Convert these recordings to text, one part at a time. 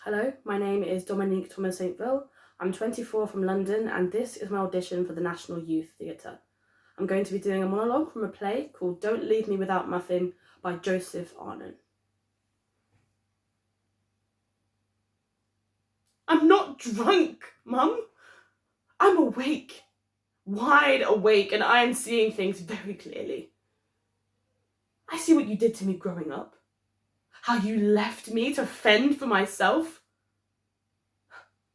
Hello, my name is Dominique Thomas Saintville. I'm 24 from London and this is my audition for the National Youth Theatre. I'm going to be doing a monologue from a play called Don't Leave Me Without Muffin by Joseph Arnon. I'm not drunk, Mum. I'm awake, wide awake, and I am seeing things very clearly. I see what you did to me growing up, how you left me to fend for myself.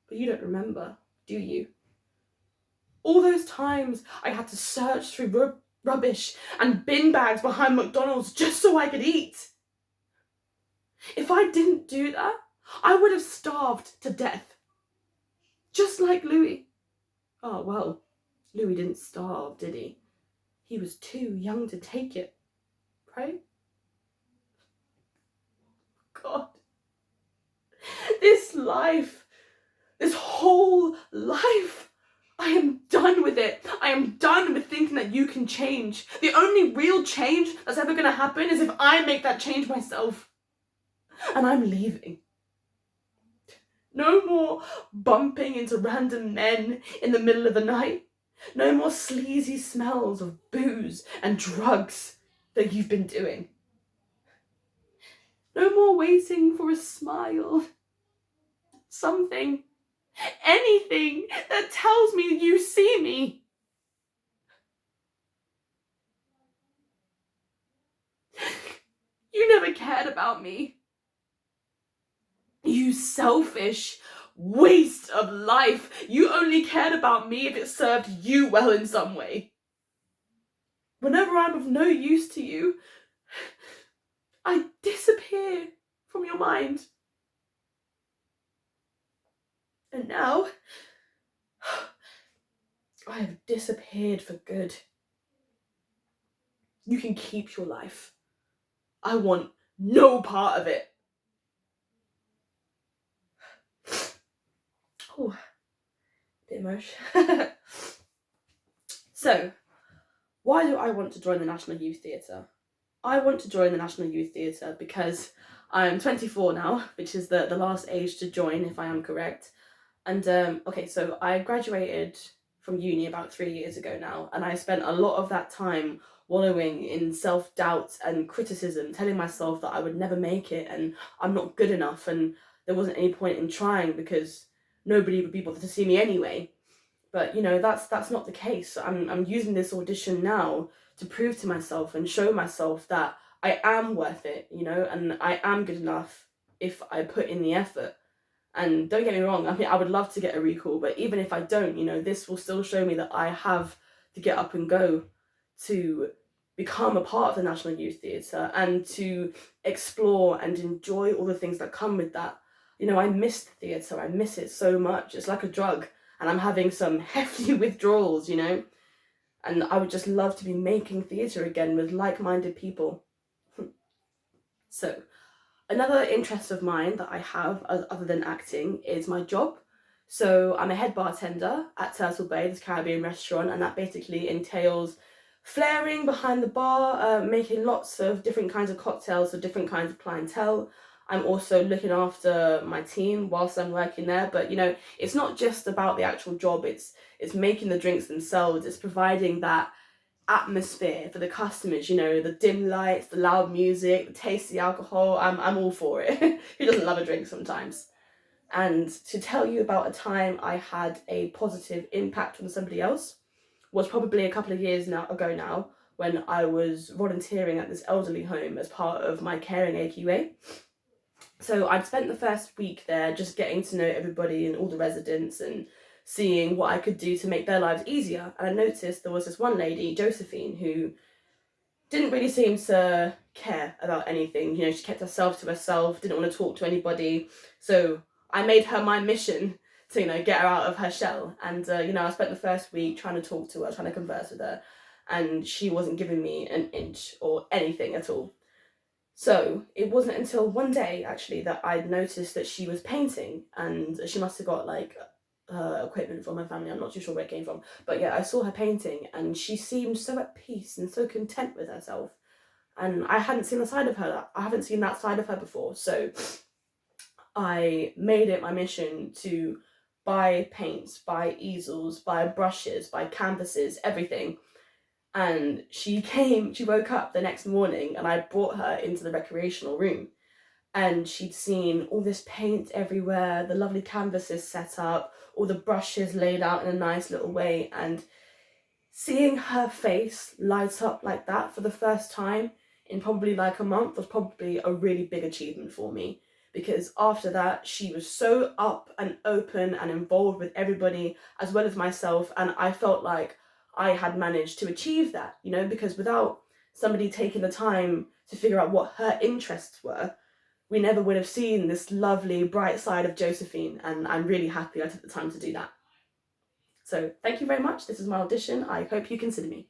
But you don't remember, do you? All those times I had to search through rubbish and bin bags behind McDonald's just so I could eat. If I didn't do that, I would have starved to death. Just like Louis. Oh, well, Louis didn't starve, did he? He was too young to take it, right? God. This life, this whole life, I am done with it. I am done with thinking that you can change. The only real change that's ever going to happen is if I make that change myself. And I'm leaving. No more bumping into random men in the middle of the night. No more sleazy smells of booze and drugs that you've been doing. No more waiting for a smile. Something, anything that tells me you see me. You never cared about me. You selfish waste of life. You only cared about me if it served you well in some way. Whenever I'm of no use to you, I disappear from your mind. And now, I have disappeared for good. You can keep your life. I want no part of it. Oh, bit emotional. So, why do I want to join the National Youth Theatre? I want to join the National Youth Theatre because I'm 24 now, which is the last age to join, if I am correct. And okay, so I graduated from uni about 3 years ago now, and I spent a lot of that time wallowing in self-doubt and criticism, telling myself that I would never make it and I'm not good enough and there wasn't any point in trying because nobody would be able to see me anyway. But you know, that's not the case. I'm using this audition now to prove to myself and show myself that I am worth it, you know, and I am good enough if I put in the effort. And don't get me wrong, I mean, I would love to get a recall, but even if I don't, you know, this will still show me that I have to get up and go to become a part of the National Youth Theatre and to explore and enjoy all the things that come with that. You know, I miss the theatre, I miss it so much. It's like a drug, and I'm having some hefty withdrawals, you know? And I would just love to be making theatre again with like-minded people. So, another interest of mine that I have, other than acting, is my job. So I'm a head bartender at Turtle Bay, this Caribbean restaurant, and that basically entails flaring behind the bar, making lots of different kinds of cocktails for different kinds of clientele. I'm also looking after my team whilst I'm working there, but you know, it's not just about the actual job, it's making the drinks themselves, it's providing that atmosphere for the customers, you know, the dim lights, the loud music, the tasty alcohol. I'm all for it. Who doesn't love a drink sometimes? And to tell you about a time I had a positive impact on somebody else was probably a couple of years ago now, when I was volunteering at this elderly home as part of my caring AQA. So I'd spent the first week there just getting to know everybody and all the residents and seeing what I could do to make their lives easier. And I noticed there was this one lady, Josephine, who didn't really seem to care about anything. You know, she kept herself to herself, didn't want to talk to anybody. So I made her my mission to, you know, get her out of her shell. And, you know, I spent the first week trying to talk to her, trying to converse with her. And she wasn't giving me an inch or anything at all. So it wasn't until one day, actually, that I'd noticed that she was painting, and she must have got like equipment from her family. I'm not too sure where it came from, but yeah, I saw her painting, and she seemed so at peace and so content with herself. And I hadn't seen the side of her. I haven't seen that side of her before. So I made it my mission to buy paints, buy easels, buy brushes, buy canvases, everything. And she woke up the next morning and I brought her into the recreational room, and she'd seen all this paint everywhere, the lovely canvases set up, all the brushes laid out in a nice little way, and seeing her face light up like that for the first time in probably like a month was probably a really big achievement for me, because after that she was so up and open and involved with everybody as well as myself, and I felt like I had managed to achieve that, you know, because without somebody taking the time to figure out what her interests were, we never would have seen this lovely bright side of Josephine, and I'm really happy I took the time to do that. So thank you very much. This is my audition. I hope you consider me.